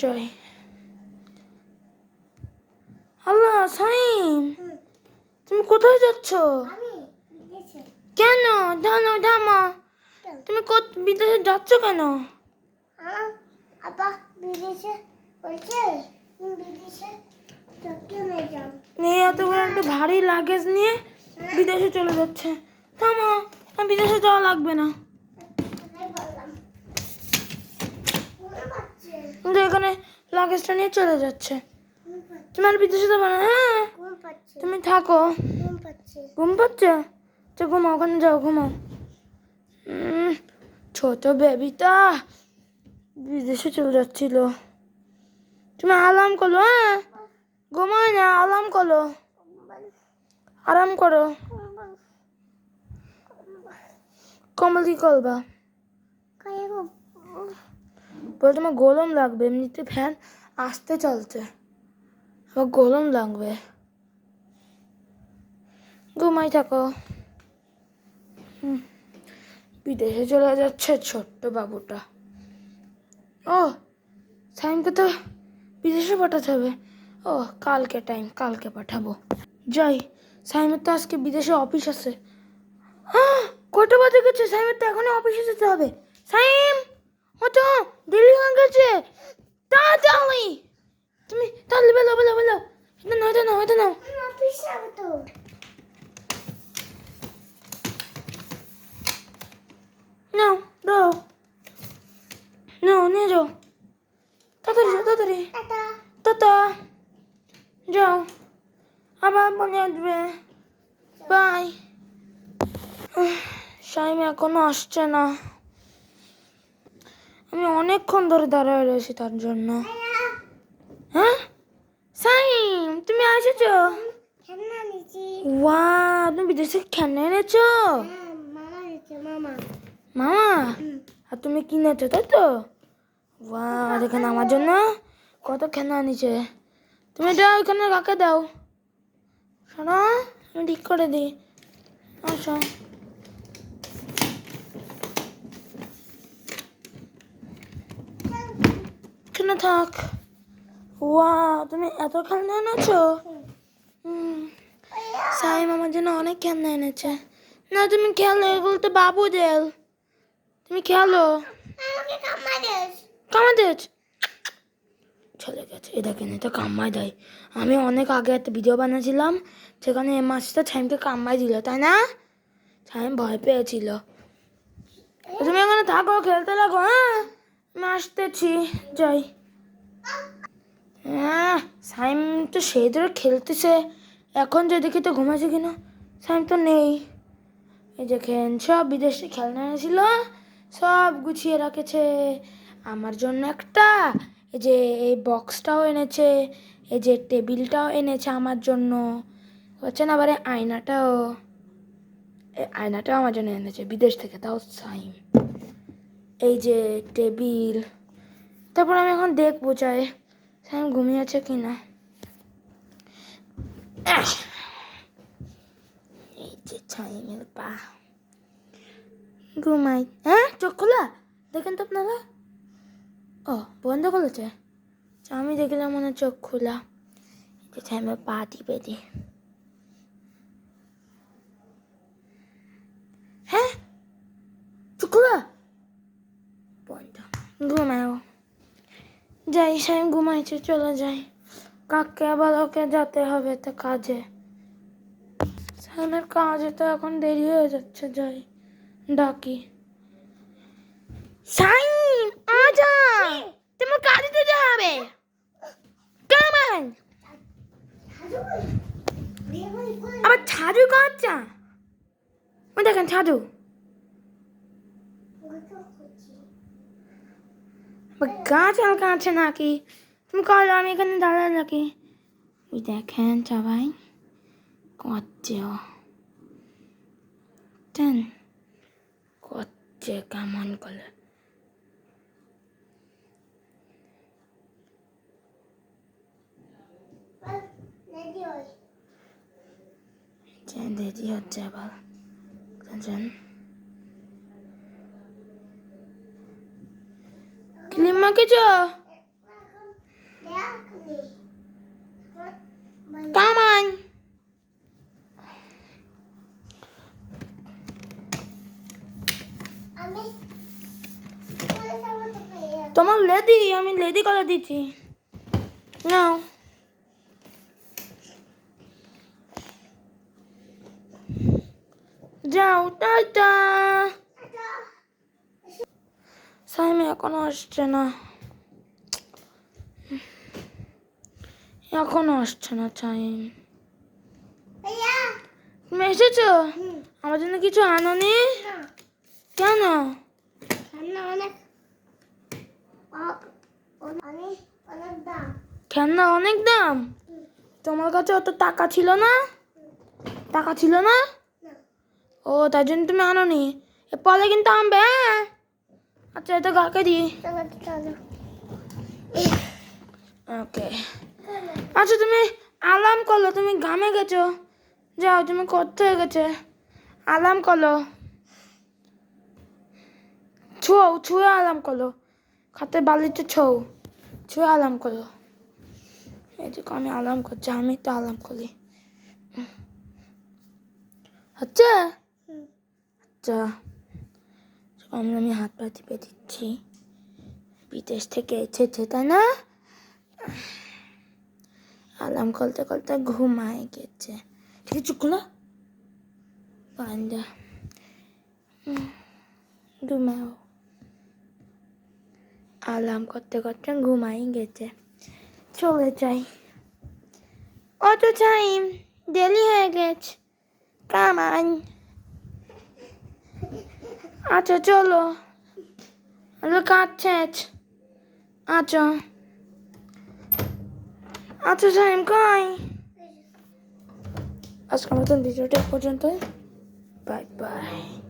জয় আল্লাহ। সাইম, তুমি কোথায় যাচ্ছ? কেন? থামো থামো, তুমি বিদেশে যাচ্ছ কেন? এতগুলো একটা ভারী লাগেজ নিয়ে বিদেশে চলে যাচ্ছে। থামো, বিদেশে যাওয়া লাগবে না। কিন্তু এখানে লাগেজটা নিয়ে চলে যাচ্ছে। তোমার বিদেশে যাবো না? হ্যাঁ তুমি থাকো। ঘুম পাচ্ছে? আচ্ছা ঘুমাও, ওখানে যাও ঘুমাও। ছোট বেবিটা বিদেশে চলে যাচ্ছিল। তুমি আরাম করো। হ্যাঁ ঘুমায় না, আরাম করো, আরাম করো। কম্বল কি করবা? বলে তোমার গরম লাগবে, এমনিতে ফ্যান আসতে চলছে, আবার গরম লাগবে। ঘুমাই থাকো। বিদেশে চলে যাচ্ছে ছোট্ট বাবুটা। ও সাইমকে তো বিদেশে পাঠাতে হবে। ও কালকে টাইম, কালকে পাঠাবো। যাই, সাইমের তো আজকে বিদেশে অফিস আছে। হ্যাঁ কটা বাজে গেছে? সাইমের তো এখনই অফিসে যেতে হবে। সাইম ওঠো, দেরি হয়ে গেছে, তাড়াতাড়ি। তুমি তাহলে বেলো বেলো বেলো, এটা নাও এটা নাও এটা নাও। নাও দাও, নাও নিয়ে যাও, তাড়াতাড়ি যাও তাড়াতাড়ি। টাটা, যাও, আবার মনে আসবে। বাই। সাইম এখনো আসছে না, আমি অনেকক্ষণ ধরে দাঁড়ায় রয়েছি তার জন্য। হ্যাঁ সাইম তুমি এসেছো? ওয়াও, তুমি বিদেশে খেলনা এনেছো? মামা, আর তুমি কিনেছো তাই তো? ওয়াও, দেখেন আমার জন্য কত খেলনা আনিছে। তুমি দাও, ওইখানে কাকে দাও, শোনো আমি ঠিক করে দিই। আসো, এখানে থাক। ওয়াও, তুমি এত খেলনা এনেছো? সাইম আমার জন্য অনেক খেলনা এনেছে। না তুমি খেলো, এগুলো তো বাবুদের, তুমি খেলো। কামাদেজ চলে গেছে, এ দেখেন এটা কাম্মাই দেয়। আমি অনেক আগে একটা ভিডিও বানিয়েছিলাম, সেখানে এই মাছটা ছাইমকে কাম্মাই দিল, তাই না? ছাইম ভয় পেয়েছিল। তুমি এখানে থাকো, খেলতে লাগো। হ্যাঁ আমি আসতেছি, যাই। হ্যাঁ সাইম তো সেই ধরে খেলতেছে, এখন যে দেখি তো ঘুমাচ্ছে কিনা। সাইম তো নেই। এই দেখেন সব বিদেশি খেলনা এনেছিল, সব গুছিয়ে রাখেছে। আমার জন্য একটা, এই যে এই বক্সটাও এনেছে, এই যে টেবিলটাও এনেছে আমার জন্য, হচ্ছে না, আবার আয়নাটাও, এই আয়নাটাও আমার জন্য এনেছে বিদেশ থেকে, তাও সাইম। এই যে টেবিল, তারপর আমি এখন দেখবো চাই সাইম ঘুমিয়েছে কিনা। এই যে সাইমের পা, ঘুমাই। হ্যাঁ চোখ খোলা, দেখেন তো আপনারা। ও বন্ধ করেছে, আমি দেখলাম মনে চোখ খোলা। আমি পা টিপে দিই। হ্যাঁ চোখ খোলা, বন্ধ। ঘুমাও, যাই, সাইম ঘুমাইছে, চলে যাই। কাককে আবার ওকে যেতে হবে তো কাজে, সাইমের কাজে তো এখন দেরি হয়ে যাচ্ছে। যাই ডাকি, সাইম আজা, তোমার কাজে যেতে হবে, কেমন? আবার ছাদু কাচ্চা, ওই দেখেন ছাদু, গাছ হালকা আছে নাকি? তুমি করো, আমি এখানে দাঁড়ায় নাকি? ওই দেখেন সবাই করছে, করছে কেমন করে। দেরি হচ্ছে আবার, ক্লিম মাখেছ? Come on. তোমার লেডি, আমি লেডি করে দিচ্ছি। নাও। যাও, টাটা। সাইমি এখনো আসছে না, এখনো আসছে না সাইম। তুমি এসেছো? আমার জন্য কিছু আনোনি? কেন? খেলনা অনেক দাম। তোমার কাছে অত টাকা ছিল না? টাকা ছিল না? ও, তার জন্য তুমি আনোনি। পরে কিন্তু আনবে, হ্যাঁ? আচ্ছা, এটা কাকে দিই? ওকে। আচ্ছা, তুমি আলার্ম করলো, তুমি ঘামে গেছো। যাও, তুমি করতে হয়ে গেছে। আলার্ম করলো, ছুঁয়ে আলার্ম করলো। খাতে বালিতে ছুঁয়ে আলার্ম করলো। এই যে আমি আলার্ম করছি, আমি তো আলার্ম করি। আচ্ছা আচ্ছা, আমি হাত পা টিপে দিচ্ছি। বিদেশ থেকে এসেছে, তাই না? আলার্ম করতে করতে ঘুমায় গেছে। ঠিক আছে, চুপ পান্ডা, ঘুমাও। আলার্ম করতে করতে ঘুমাই গেছে। চলে যাই। অত টাইম দেরি হয়ে গেছে। কামান। আচ্ছা, চলো। কাছে আচ্ছা আচ্ছা, টাইম কই? আজকের মতন ভিডিওটা পর্যন্ত। Bye bye.